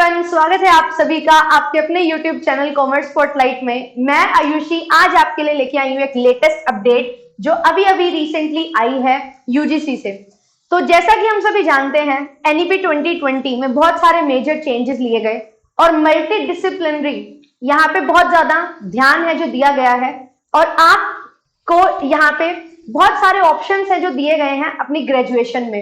Everyone, स्वागत है आप सभी का आपके अपने YouTube चैनल कॉमर्स स्पॉटलाइट में। मैं आयुषी आज आपके लिए लेके आई हूँ एक लेटेस्ट अपडेट जो अभी अभी रिसेंटली आई है यूजीसी से। तो जैसा कि हम सभी जानते हैं, एनईपी 2020 में बहुत सारे मेजर चेंजेस लिए गए और मल्टी डिसिप्लिनरी यहाँ पे बहुत ज्यादा ध्यान है जो दिया गया है और आपको यहाँ पे बहुत सारे ऑप्शंस हैं जो दिए गए हैं अपनी ग्रेजुएशन में।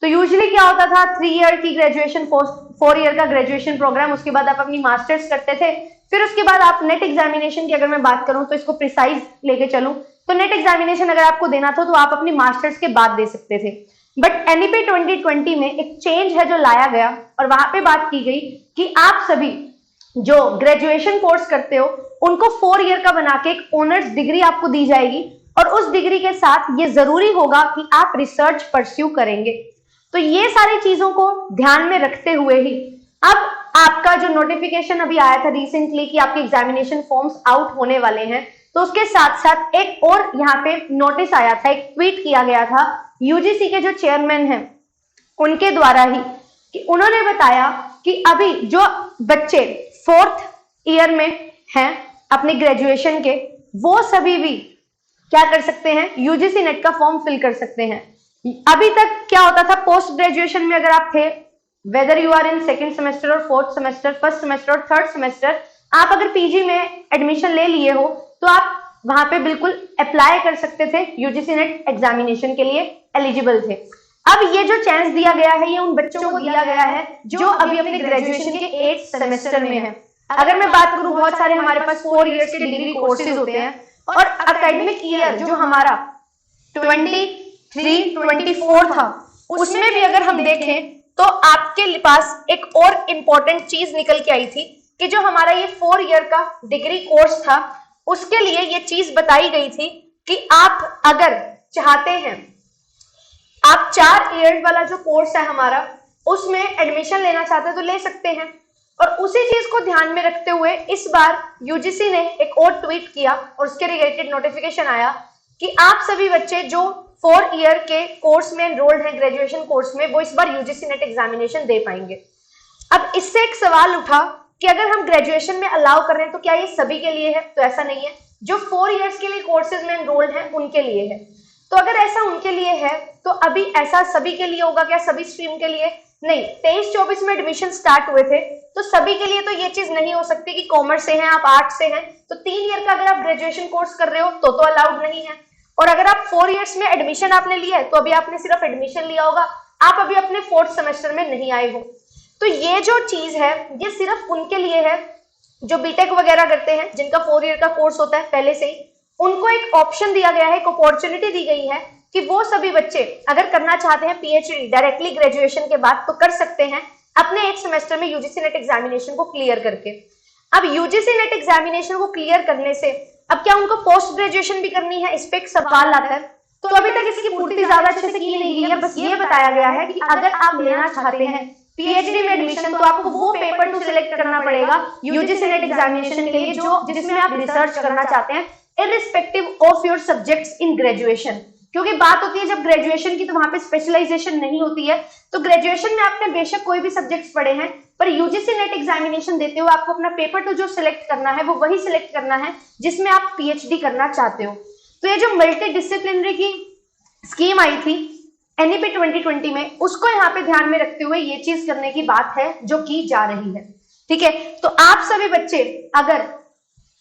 तो यूजुअली क्या होता था, 3 ईयर की ग्रेजुएशन, 4 ईयर का ग्रेजुएशन प्रोग्राम, उसके बाद आप अपनी मास्टर्स करते थे, फिर उसके बाद आप नेट एग्जामिनेशन की अगर मैं बात करूं तो इसको प्रिसाइज लेके चलूं तो नेट एग्जामिनेशन अगर आपको देना था तो आप अपनी मास्टर्स के बाद दे सकते थे। बट एनईपी 2020 में एक चेंज है जो लाया गया और वहां पे बात की गई कि आप सभी जो ग्रेजुएशन कोर्स करते हो उनको 4 ईयर का बना के एक ऑनर्स डिग्री आपको दी जाएगी और उस डिग्री के साथ ये जरूरी होगा कि आप रिसर्च परस्यू करेंगे। तो ये सारी चीजों को ध्यान में रखते हुए ही अब आपका जो नोटिफिकेशन अभी आया था रिसेंटली कि आपके एग्जामिनेशन फॉर्म्स आउट होने वाले हैं, तो उसके साथ साथ एक और यहाँ पे नोटिस आया था, एक ट्वीट किया गया था यूजीसी के जो चेयरमैन हैं उनके द्वारा ही, कि उन्होंने बताया कि अभी जो बच्चे 4th ईयर में हैं अपने ग्रेजुएशन के, वो सभी भी क्या कर सकते हैं, यूजीसी नेट का फॉर्म फिल कर सकते हैं। अभी तक क्या होता था, पोस्ट ग्रेजुएशन में अगर आप थे, whether you are in 2nd semester और 4th सेमेस्टर, 1st सेमेस्टर और 3rd सेमेस्टर, आप अगर पीजी में एडमिशन ले लिए हो तो आप वहां पे बिल्कुल अप्लाई कर सकते थे, यूजीसी नेट एग्जामिनेशन के लिए एलिजिबल थे। अब ये जो चांस दिया गया है ये उन बच्चों को दिया गया है जो अभी अपने ग्रेजुएशन के 8th सेमेस्टर में है। अगर मैं बात करूं, बहुत सारे हमारे पास 4 ईयर्स के डिग्री कोर्सेज होते हैं और अकेडमिक ईयर जो हमारा 23-24 था, उसमें भी अगर हम देखें तो आपके पास एक और इम्पोर्टेंट चीज निकल के आई थी कि जो हमारा ये 4 ईयर का डिग्री कोर्स था उसके लिए ये चीज बताई गई थी कि आप अगर चाहते हैं, आप 4 ईयर वाला जो कोर्स है हमारा उसमें एडमिशन लेना चाहते हैं तो ले सकते हैं। और उसी चीज को ध्यान में रखते हुए इस बार यूजीसी ने एक और ट्वीट किया और उसके रिलेटेड नोटिफिकेशन आया कि आप सभी बच्चे जो 4 ईयर के कोर्स में एनरोल्ड हैं ग्रेजुएशन कोर्स में, वो इस बार यूजीसी नेट एग्जामिनेशन दे पाएंगे। अब इससे एक सवाल उठा कि अगर हम ग्रेजुएशन में अलाउ कर रहे हैं तो क्या ये सभी के लिए है? तो ऐसा नहीं है, जो 4 ईयर्स के लिए कोर्सेज में एनरोल्ड हैं उनके लिए है। तो अगर ऐसा उनके लिए है तो अभी ऐसा सभी के लिए होगा क्या? सभी स्ट्रीम के लिए नहीं। 23-24 में एडमिशन स्टार्ट हुए थे तो सभी के लिए तो ये चीज नहीं हो सकती कि कॉमर्स से हैं आप, आर्ट्स से हैं तो 3 ईयर का अगर आप ग्रेजुएशन कोर्स कर रहे हो तो अलाउड नहीं है। और अगर आप 4 ईयर्स में एडमिशन आपने लिया है तो अभी आपने सिर्फ एडमिशन लिया होगा, आप अभी अपने 4th सेमेस्टर में नहीं आए हो। तो ये जो चीज है ये सिर्फ उनके लिए है जो बीटेक वगैरह करते हैं, जिनका 4 ईयर का कोर्स होता है पहले से ही, उनको एक ऑप्शन दिया गया है, एक अपॉर्चुनिटी दी गई है कि वो सभी बच्चे अगर करना चाहते हैं पीएचडी डायरेक्टली ग्रेजुएशन के बाद तो कर सकते हैं अपने 1 सेमेस्टर में यूजीसी नेट एग्जामिनेशन को क्लियर करके। अब यूजीसी नेट एग्जामिनेशन को क्लियर करने से अब क्या उनको पोस्ट ग्रेजुएशन भी करनी है, इस पे एक सवाल आता है। तो अभी तक इसकी पूर्ति ज्यादा अच्छे से की नहीं गई है, बस ये बताया गया है कि अगर आप लेना चाहते हैं पीएचडी में एडमिशन तो आपको वो पेपर टू सिलेक्ट करना पड़ेगा यूजीसी नेट एग्जामिनेशन के लिए जो जिसमें आप रिसर्च करना चाहते हैं, irrespective of your subjects in graduation. क्योंकि बात होती है जब ग्रेजुएशन की तो वहां पे स्पेशलाइजेशन नहीं होती है, तो ग्रेजुएशन में आपने बेशक कोई भी सब्जेक्ट्स पढ़े हैं पर यूजीसी नेट एग्जामिनेशन देते हुए आपको अपना पेपर टू जो सिलेक्ट करना है वो वही सिलेक्ट करना है जिसमें आप पीएचडी करना चाहते हो। तो ये जो मल्टी डिसिप्लिनरी की स्कीम आई थी एनईपी 2020 में, उसको यहाँ पे ध्यान में रखते हुए ये चीज करने की बात है जो की जा रही है। ठीक है, तो आप सभी बच्चे अगर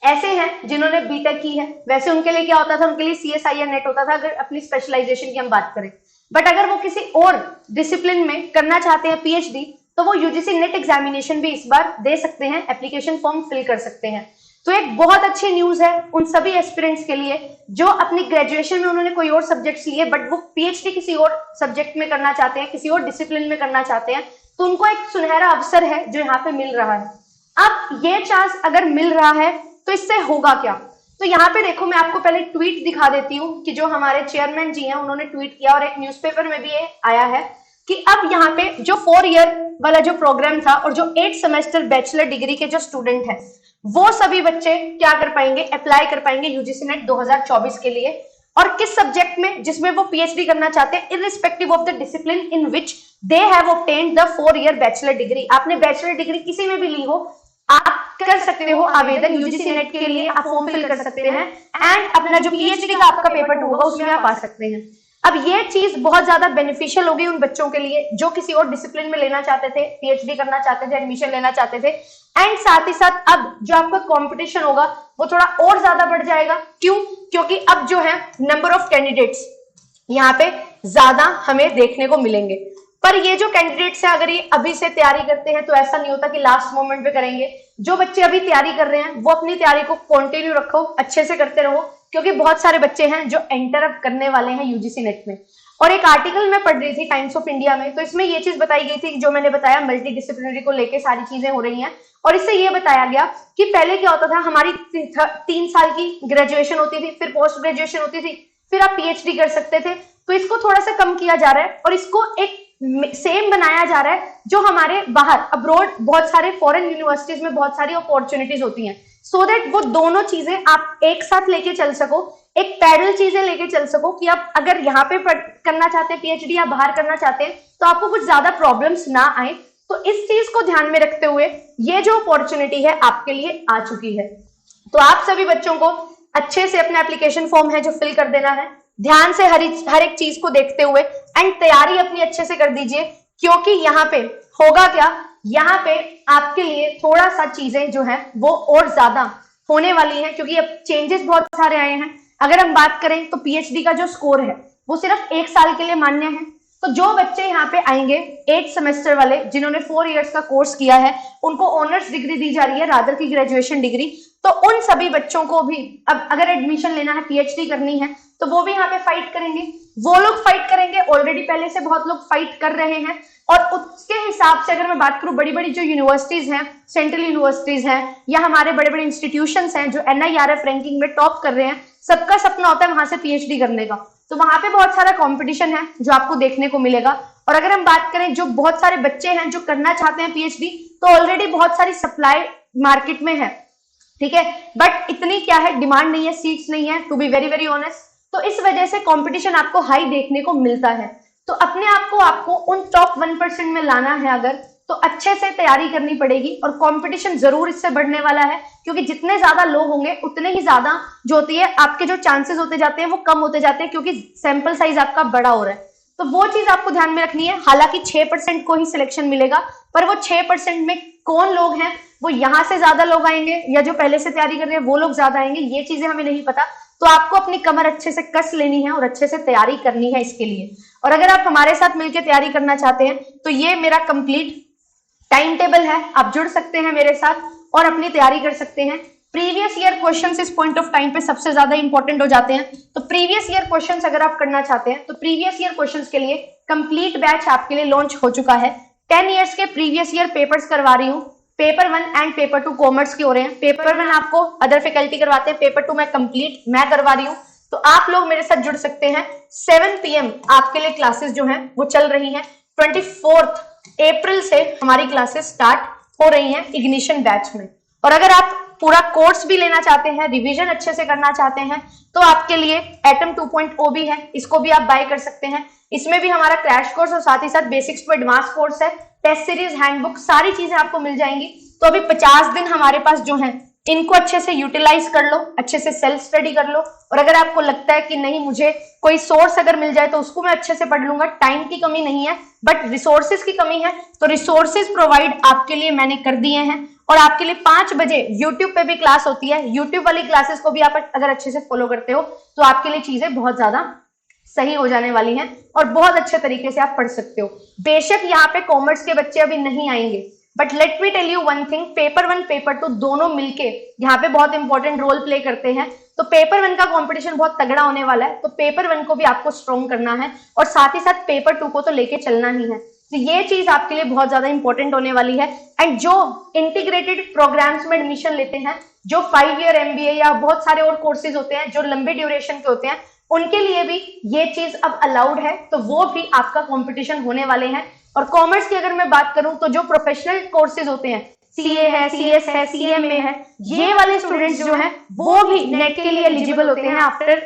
ऐसे हैं जिन्होंने बीटेक की है, वैसे उनके लिए क्या होता था, उनके लिए सीएसआईआर नेट होता था अगर अपनी स्पेशलाइजेशन की हम बात करें। बट अगर वो किसी और डिसिप्लिन में करना चाहते हैं पीएचडी तो वो यूजीसी नेट एग्जामिनेशन भी इस बार दे सकते हैं, एप्लीकेशन फॉर्म फिल कर सकते हैं। तो एक बहुत अच्छी न्यूज है उन सभी एस्पिरेंट्स के लिए जो अपनी ग्रेजुएशन में उन्होंने कोई और सब्जेक्ट्स लिए बट वो पीएचडी किसी और सब्जेक्ट में करना चाहते हैं, किसी और डिसिप्लिन में करना चाहते हैं, तो उनको एक सुनहरा अवसर है जो यहाँ पे मिल रहा है। अब ये चांस अगर मिल रहा है तो इससे होगा क्या? तो यहाँ पे देखो, मैं आपको पहले ट्वीट दिखा देती हूँ कि जो हमारे चेयरमैन जी हैं उन्होंने ट्वीट किया और एक न्यूज़पेपर में भी ये आया है कि अब यहाँ पे जो 4 ईयर वाला जो प्रोग्राम था और जो 8 सेमेस्टर बैचलर डिग्री के जो स्टूडेंट हैं वो सभी बच्चे क्या कर पाएंगे, अप्लाई कर पाएंगे यूजीसी नेट 2024 के लिए। और किस सब्जेक्ट में जिसमें वो पीएचडी करना चाहते हैं, irrespective of the discipline in which they have obtained the 4-year bachelor degree. आपने बैचलर डिग्री किसी में भी ली हो, आप कर सकते हो आवेदन यूजीसी नेट के लिए, आप फॉर्म फिल कर सकते हैं एंड अपना जो पीएचडी का आपका पेपर होगा उसमें आप आ सकते हैं। अब ये चीज बहुत ज्यादा बेनिफिशियल होगी उन बच्चों के लिए जो किसी और डिसिप्लिन में लेना चाहते थे, पीएचडी करना चाहते थे, एडमिशन लेना चाहते थे। एंड साथ ही साथ अब जो आपका कंपटीशन होगा वो थोड़ा और ज्यादा बढ़ जाएगा। क्यों? क्योंकि अब जो है नंबर ऑफ कैंडिडेट्स यहाँ पे ज्यादा हमें देखने को मिलेंगे। पर ये जो कैंडिडेट्स हैं अगर ये अभी से तैयारी करते हैं तो ऐसा नहीं होता कि लास्ट मोमेंट पे करेंगे। जो बच्चे अभी तैयारी कर रहे हैं वो अपनी तैयारी को कंटिन्यू रखो, अच्छे से करते रहो, क्योंकि बहुत सारे बच्चे हैं जो एंटर अप करने वाले हैं यूजीसी नेट में। और एक आर्टिकल मैं पढ़ रही थी टाइम्स ऑफ इंडिया में, तो इसमें ये चीज बताई गई थी जो मैंने बताया, मल्टी डिसिप्लिनरी को लेके सारी चीजें हो रही हैं। और इससे ये बताया गया कि पहले क्या होता था, हमारी 3 साल की ग्रेजुएशन होती थी, फिर पोस्ट ग्रेजुएशन होती थी, फिर आप पीएचडी कर सकते थे। तो इसको थोड़ा सा कम किया जा रहा है और इसको एक सेम बनाया जा रहा है जो हमारे बाहर अब्रॉड बहुत सारे फॉरेन यूनिवर्सिटीज में बहुत सारी अपॉर्चुनिटीज होती हैं, सो दैट वो दोनों चीजें आप एक साथ लेके चल सको, एक पैरेलल चीजें लेके चल सको कि आप अगर यहाँ पे करना चाहते हैं पीएचडी या बाहर करना चाहते हैं तो आपको कुछ ज्यादा प्रॉब्लम्स ना आए। तो इस चीज को ध्यान में रखते हुए ये जो अपॉर्चुनिटी है आपके लिए आ चुकी है। तो आप सभी बच्चों को अच्छे से अपना एप्लीकेशन फॉर्म है जो फिल कर देना है, ध्यान से हर एक चीज को देखते हुए एंड तैयारी अपनी अच्छे से कर दीजिए। क्योंकि यहाँ पे होगा क्या, यहाँ पे आपके लिए थोड़ा सा चीजें जो है वो और ज्यादा होने वाली है, क्योंकि अब चेंजेस बहुत सारे आए हैं। अगर हम बात करें तो पीएचडी का जो स्कोर है वो सिर्फ 1 साल के लिए मान्य है। तो जो बच्चे यहाँ पे आएंगे 8 सेमेस्टर वाले जिन्होंने 4 इयर्स का कोर्स किया है उनको ऑनर्स डिग्री दी जा रही है, रादर की ग्रेजुएशन डिग्री। तो उन सभी बच्चों को भी अब अगर एडमिशन लेना है, पीएचडी करनी है, तो वो भी यहाँ पे फाइट करेंगे। वो लोग फाइट करेंगे, ऑलरेडी पहले से बहुत लोग फाइट कर रहे हैं। और उसके हिसाब से अगर मैं बात करूं, बड़ी बड़ी जो यूनिवर्सिटीज हैं, सेंट्रल यूनिवर्सिटीज हैं या हमारे बड़े बड़े इंस्टीट्यूशंस हैं जो NIRF रैंकिंग में टॉप कर रहे हैं, सबका सपना होता है वहां से पीएचडी करने का। तो वहां पे बहुत सारा कंपटीशन है जो आपको देखने को मिलेगा। और अगर हम बात करें जो बहुत सारे बच्चे हैं जो करना चाहते हैं पीएचडी, तो ऑलरेडी बहुत सारी सप्लाई मार्केट में है, ठीक है, बट इतनी क्या है, डिमांड नहीं है, सीट्स नहीं है, to be very very honest. तो इस वजह से कंपटीशन आपको हाई देखने को मिलता है। तो अपने आप को आपको उन टॉप 1% में लाना है अगर, तो अच्छे से तैयारी करनी पड़ेगी। और कंपटीशन जरूर इससे बढ़ने वाला है, क्योंकि जितने ज्यादा लोग होंगे उतने ही ज्यादा जो होती है आपके जो चांसेस होते जाते हैं वो कम होते जाते हैं, क्योंकि सैंपल साइज आपका बड़ा हो रहा है। तो वो चीज आपको ध्यान में रखनी है। हालांकि 6% को ही सिलेक्शन मिलेगा, पर वो 6% में कौन लोग हैं, वो यहाँ से ज्यादा लोग आएंगे या जो पहले से तैयारी कर रहे हैं वो लोग ज्यादा आएंगे, ये चीजें हमें नहीं पता। तो आपको अपनी कमर अच्छे से कस लेनी है और अच्छे से तैयारी करनी है इसके लिए। और अगर आप हमारे साथ मिलकर तैयारी करना चाहते हैं तो ये मेरा कंप्लीट टाइम टेबल है, आप जुड़ सकते हैं मेरे साथ और अपनी तैयारी कर सकते हैं। प्रीवियस ईयर क्वेश्चंस इस पॉइंट ऑफ टाइम पे सबसे ज्यादा इंपॉर्टेंट हो जाते हैं। तो प्रीवियस ईयर क्वेश्चंस अगर आप करना चाहते हैं तो प्रीवियस ईयर क्वेश्चंस के लिए कंप्लीट बैच आपके लिए लॉन्च हो चुका है। 10 इयर्स के प्रीवियस ईयर पेपर्स करवा रही हूँ। पेपर 1 एंड पेपर 2 कॉमर्स के हो रहे हैं। पेपर 1 आपको अदर फैकल्टी करवाते हैं, पेपर 2 मैं कंप्लीट मैं करवा रही हूँ। तो आप लोग मेरे साथ जुड़ सकते हैं। 7 PM आपके लिए क्लासेस जो हैं वो चल रही हैं। 24 अप्रैल से हमारी क्लासेस स्टार्ट हो रही हैं इग्निशन बैच में। और अगर आप पूरा कोर्स भी लेना चाहते हैं, रिवीजन अच्छे से करना चाहते हैं, तो आपके लिए एटम 2.0 भी है, इसको भी आप बाय कर सकते हैं। इसमें भी हमारा क्रैश कोर्स और साथ ही साथ बेसिक्स टू एडवांस कोर्स है, टेस्ट सीरीज, हैंडबुक, सारी चीजें आपको मिल जाएंगी। तो अभी 50 दिन हमारे पास जो है इनको अच्छे से यूटिलाइज कर लो, अच्छे से सेल्फ स्टडी कर लो। और अगर आपको लगता है कि नहीं मुझे कोई सोर्स अगर मिल जाए तो उसको मैं अच्छे से पढ़ लूंगा, टाइम की कमी नहीं है बट रिसोर्सेज की कमी है, तो रिसोर्सेज प्रोवाइड आपके लिए मैंने कर दिए हैं। और आपके लिए 5 बजे यूट्यूब पे भी क्लास होती है। यूट्यूब वाली क्लासेस को भी आप अगर अच्छे से फॉलो करते हो तो आपके लिए चीजें बहुत ज्यादा सही हो जाने वाली हैं और बहुत अच्छे तरीके से आप पढ़ सकते हो। बेशक यहाँ पे कॉमर्स के बच्चे अभी नहीं आएंगे, but let me tell you one thing, paper 1 paper 2 दोनों मिलके यहाँ पे बहुत इंपॉर्टेंट रोल प्ले करते हैं। तो पेपर 1 का कंपटीशन बहुत तगड़ा होने वाला है, तो पेपर 1 को भी आपको स्ट्रॉन्ग करना है और साथ ही साथ पेपर 2 को तो लेके चलना ही है। तो ये चीज आपके लिए बहुत ज्यादा इंपॉर्टेंट होने वाली है। एंड जो इंटीग्रेटेड प्रोग्राम्स में एडमिशन लेते हैं, जो 5 ईयर MBA या बहुत सारे और कोर्सेज होते हैं जो लंबे ड्यूरेशन के होते हैं, उनके लिए भी ये चीज अब अलाउड है, तो वो भी आपका कंपटीशन होने वाले हैं। और कॉमर्स की अगर मैं बात करूं तो जो प्रोफेशनल कोर्सेज होते हैं, CA है, CS है, CMA है, ये वाले स्टूडेंट्स जो हैं वो भी नेट के लिए एलिजिबल होते हैं आफ्टर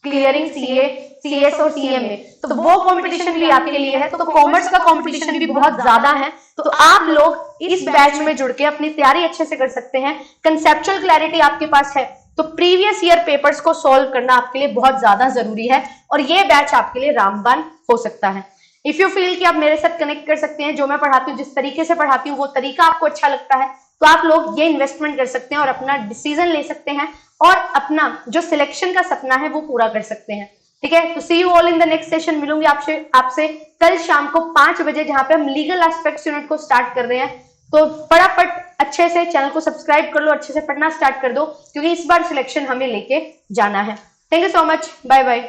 क्लियरिंग सीए, सीएस और सीएमए, तो वो कंपटीशन भी आपके लिए है। तो कॉमर्स का कंपटीशन भी बहुत ज्यादा है, तो आप लोग इस बैच में जुड़ के अपनी तैयारी अच्छे से कर सकते हैं। कंसेप्चुअल क्लैरिटी आपके पास है तो प्रीवियस ईयर पेपर्स को सॉल्व करना आपके लिए बहुत ज्यादा जरूरी है, और ये बैच आपके लिए रामबाण हो सकता है। इफ यू फील कि आप मेरे साथ कनेक्ट कर सकते हैं, जो मैं पढ़ाती हूँ, जिस तरीके से पढ़ाती हूँ, वो तरीका आपको अच्छा लगता है, तो आप लोग ये इन्वेस्टमेंट कर सकते हैं और अपना डिसीजन ले सकते हैं और अपना जो सिलेक्शन का सपना है वो पूरा कर सकते हैं। ठीक है, तो see you all in the next session. मिलूंगी आपसे कल शाम को 5 बजे, जहां पे हम लीगल एस्पेक्ट्स यूनिट को स्टार्ट कर रहे हैं। तो फटाफट अच्छे से चैनल को सब्सक्राइब कर लो, अच्छे से पढ़ना स्टार्ट कर दो, क्योंकि इस बार सिलेक्शन हमें लेके जाना है। Thank you so much, bye bye.